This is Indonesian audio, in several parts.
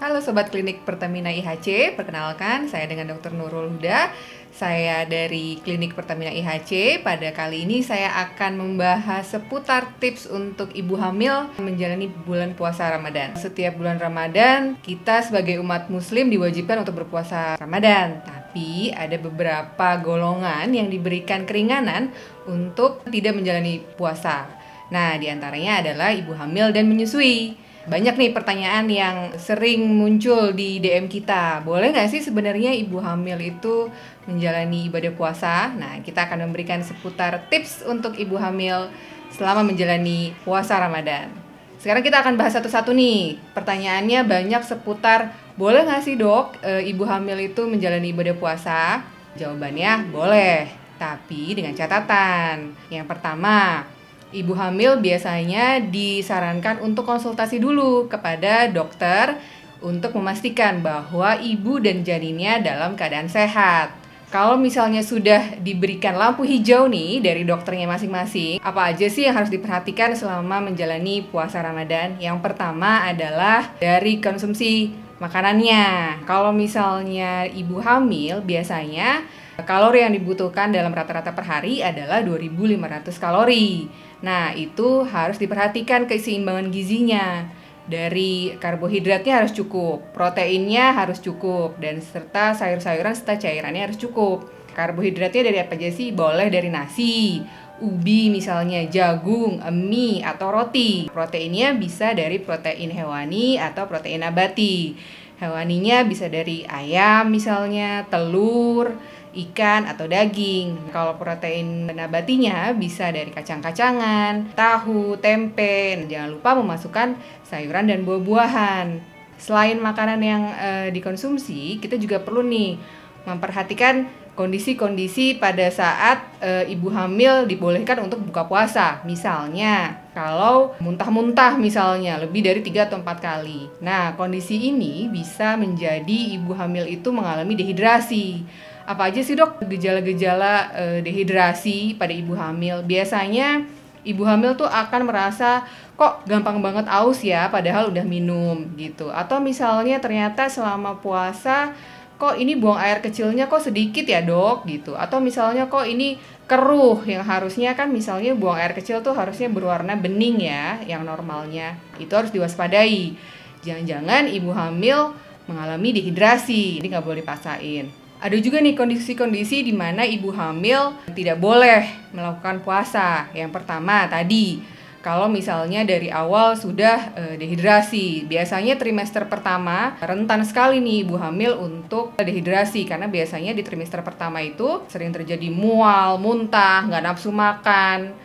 Halo Sobat Klinik Pertamina IHC, perkenalkan saya dengan Dr. Nurul Huda. Saya dari Klinik Pertamina IHC. Pada kali ini saya akan membahas seputar tips untuk ibu hamil menjalani bulan puasa Ramadan. Setiap bulan Ramadan, kita sebagai umat muslim diwajibkan untuk berpuasa Ramadan. Tapi ada beberapa golongan yang diberikan keringanan untuk tidak menjalani puasa. Nah, diantaranya adalah ibu hamil dan menyusui. Banyak nih pertanyaan yang sering muncul di DM kita. Boleh nggak sih sebenarnya ibu hamil itu menjalani ibadah puasa? Nah, kita akan memberikan seputar tips untuk ibu hamil selama menjalani puasa Ramadan. Sekarang kita akan bahas satu-satu nih. Pertanyaannya banyak seputar, boleh nggak sih dok ibu hamil itu menjalani ibadah puasa? Jawabannya boleh, tapi dengan catatan. Yang pertama, ibu hamil biasanya disarankan untuk konsultasi dulu kepada dokter untuk memastikan bahwa ibu dan janinnya dalam keadaan sehat. Kalau misalnya sudah diberikan lampu hijau nih dari dokternya masing-masing, apa aja sih yang harus diperhatikan selama menjalani puasa Ramadan? Yang pertama adalah dari konsumsi makanannya. Kalau misalnya ibu hamil, biasanya kalori yang dibutuhkan dalam rata-rata per hari adalah 2.500 kalori. Nah, itu harus diperhatikan keseimbangan gizinya. Dari karbohidratnya harus cukup, proteinnya harus cukup, dan serta sayur-sayuran serta cairannya harus cukup. Karbohidratnya dari apa aja sih? Boleh dari nasi, ubi misalnya, jagung, mie, atau roti. Proteinnya bisa dari protein hewani atau protein nabati. Hewaninya bisa dari ayam misalnya, telur, ikan, atau daging. Kalau protein nabatinya bisa dari kacang-kacangan, tahu, tempe. Jangan lupa memasukkan sayuran dan buah-buahan. Selain makanan yang dikonsumsi, kita juga perlu nih memperhatikan kondisi-kondisi pada saat ibu hamil dibolehkan untuk buka puasa. Misalnya, kalau muntah-muntah misalnya lebih dari 3 atau 4 kali. Nah, kondisi ini bisa menjadi ibu hamil itu mengalami dehidrasi. Apa aja sih dok gejala-gejala dehidrasi pada ibu hamil? Biasanya ibu hamil tuh akan merasa kok gampang banget aus ya padahal udah minum gitu. Atau misalnya ternyata selama puasa kok ini buang air kecilnya kok sedikit ya dok gitu. Atau misalnya kok ini keruh, yang harusnya kan misalnya buang air kecil tuh harusnya berwarna bening ya, yang normalnya. Itu harus diwaspadai. Jangan-jangan ibu hamil mengalami dehidrasi, ini nggak boleh dipaksain. Ada juga nih kondisi-kondisi di mana ibu hamil tidak boleh melakukan puasa. Yang pertama tadi, kalau misalnya dari awal sudah dehidrasi. Biasanya trimester pertama rentan sekali nih ibu hamil untuk dehidrasi. Karena biasanya di trimester pertama itu sering terjadi mual, muntah, nggak nafsu makan,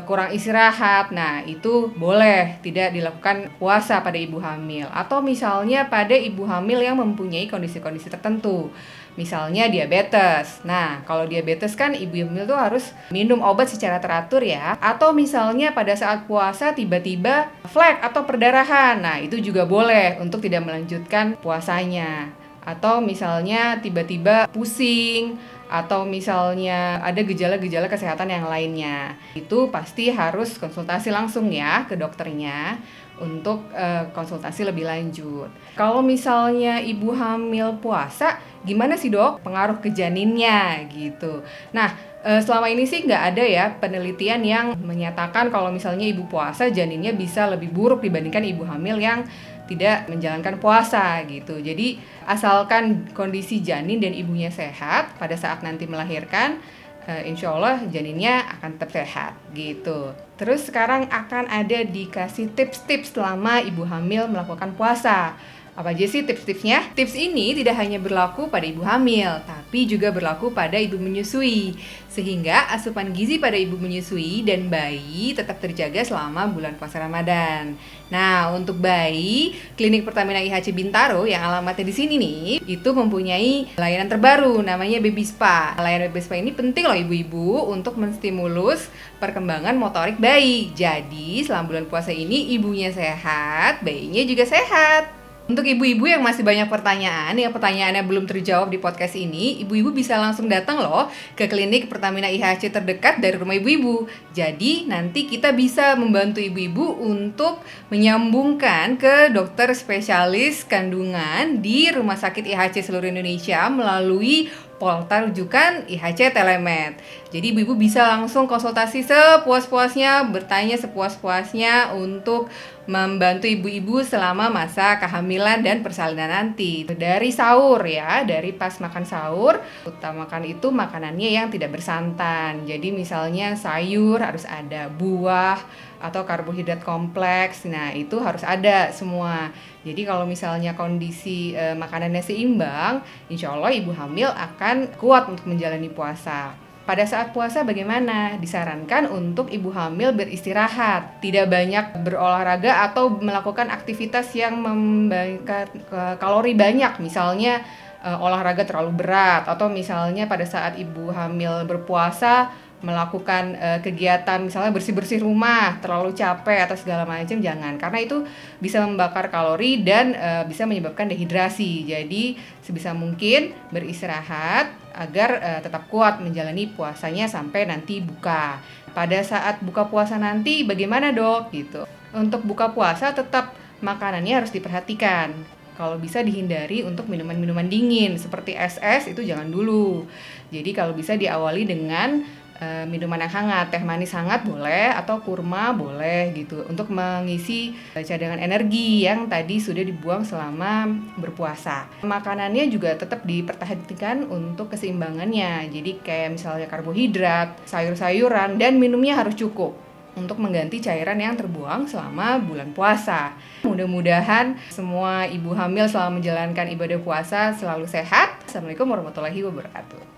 kurang istirahat. Nah, itu boleh tidak dilakukan puasa pada ibu hamil. Atau misalnya pada ibu hamil yang mempunyai kondisi-kondisi tertentu. Misalnya diabetes. Nah, kalau diabetes kan ibu hamil tuh harus minum obat secara teratur ya. Atau misalnya pada saat puasa tiba-tiba flek atau perdarahan. Nah, itu juga boleh untuk tidak melanjutkan puasanya. Atau misalnya tiba-tiba pusing, atau misalnya ada gejala-gejala kesehatan yang lainnya. Itu pasti harus konsultasi langsung ya ke dokternya untuk konsultasi lebih lanjut. Kalau misalnya ibu hamil puasa, gimana sih dok pengaruh ke janinnya gitu. Nah, selama ini sih nggak ada ya penelitian yang menyatakan kalau misalnya ibu puasa janinnya bisa lebih buruk dibandingkan ibu hamil yang tidak menjalankan puasa gitu. Jadi asalkan kondisi janin dan ibunya sehat pada saat nanti melahirkan, insya Allah janinnya akan tetap sehat gitu. Terus sekarang akan ada dikasih tips-tips selama ibu hamil melakukan puasa. Apa aja sih tips-tipsnya? Tips ini tidak hanya berlaku pada ibu hamil, tapi juga berlaku pada ibu menyusui. Sehingga asupan gizi pada ibu menyusui dan bayi tetap terjaga selama bulan puasa Ramadan. Nah, untuk bayi, Klinik Pertamina IHC Bintaro yang alamatnya di sini nih, itu mempunyai layanan terbaru namanya Baby Spa. Layanan Baby Spa ini penting loh ibu-ibu untuk menstimulus perkembangan motorik bayi. Jadi, selama bulan puasa ini ibunya sehat, bayinya juga sehat. Untuk ibu-ibu yang masih banyak pertanyaan, yang pertanyaannya belum terjawab di podcast ini, ibu-ibu bisa langsung datang loh ke klinik Pertamina IHC terdekat dari rumah ibu-ibu. Jadi nanti kita bisa membantu ibu-ibu untuk menyambungkan ke dokter spesialis kandungan di Rumah Sakit IHC seluruh Indonesia melalui Polta rujukan IHC Telemed. Jadi ibu-ibu bisa langsung konsultasi sepuas-puasnya, bertanya sepuas-puasnya untuk membantu ibu-ibu selama masa kehamilan dan persalinan nanti. Dari sahur ya, dari pas makan sahur, utamakan itu makanannya yang tidak bersantan. Jadi misalnya sayur harus ada, buah atau karbohidrat kompleks. Nah, itu harus ada semua. Jadi kalau misalnya kondisi makanannya seimbang, insya Allah ibu hamil akan kuat untuk menjalani puasa. Pada saat puasa bagaimana? Disarankan untuk ibu hamil beristirahat, tidak banyak berolahraga atau melakukan aktivitas yang membakar kalori banyak, misalnya olahraga terlalu berat, atau misalnya pada saat ibu hamil berpuasa melakukan kegiatan misalnya bersih-bersih rumah terlalu capek atau segala macam, jangan, karena itu bisa membakar kalori dan bisa menyebabkan dehidrasi. Jadi sebisa mungkin beristirahat agar tetap kuat menjalani puasanya sampai nanti buka. Pada saat buka puasa nanti bagaimana dok gitu? Untuk buka puasa tetap makanannya harus diperhatikan. Kalau bisa dihindari untuk minuman-minuman dingin seperti es-es, itu jangan dulu. Jadi kalau bisa diawali dengan minuman yang hangat, teh manis hangat boleh, atau kurma boleh gitu, untuk mengisi cadangan energi yang tadi sudah dibuang selama berpuasa. Makanannya juga tetap diperhatikan untuk keseimbangannya, jadi kayak misalnya karbohidrat, sayur-sayuran, dan minumnya harus cukup untuk mengganti cairan yang terbuang selama bulan puasa. Mudah-mudahan semua ibu hamil selama menjalankan ibadah puasa selalu sehat. Assalamualaikum warahmatullahi wabarakatuh.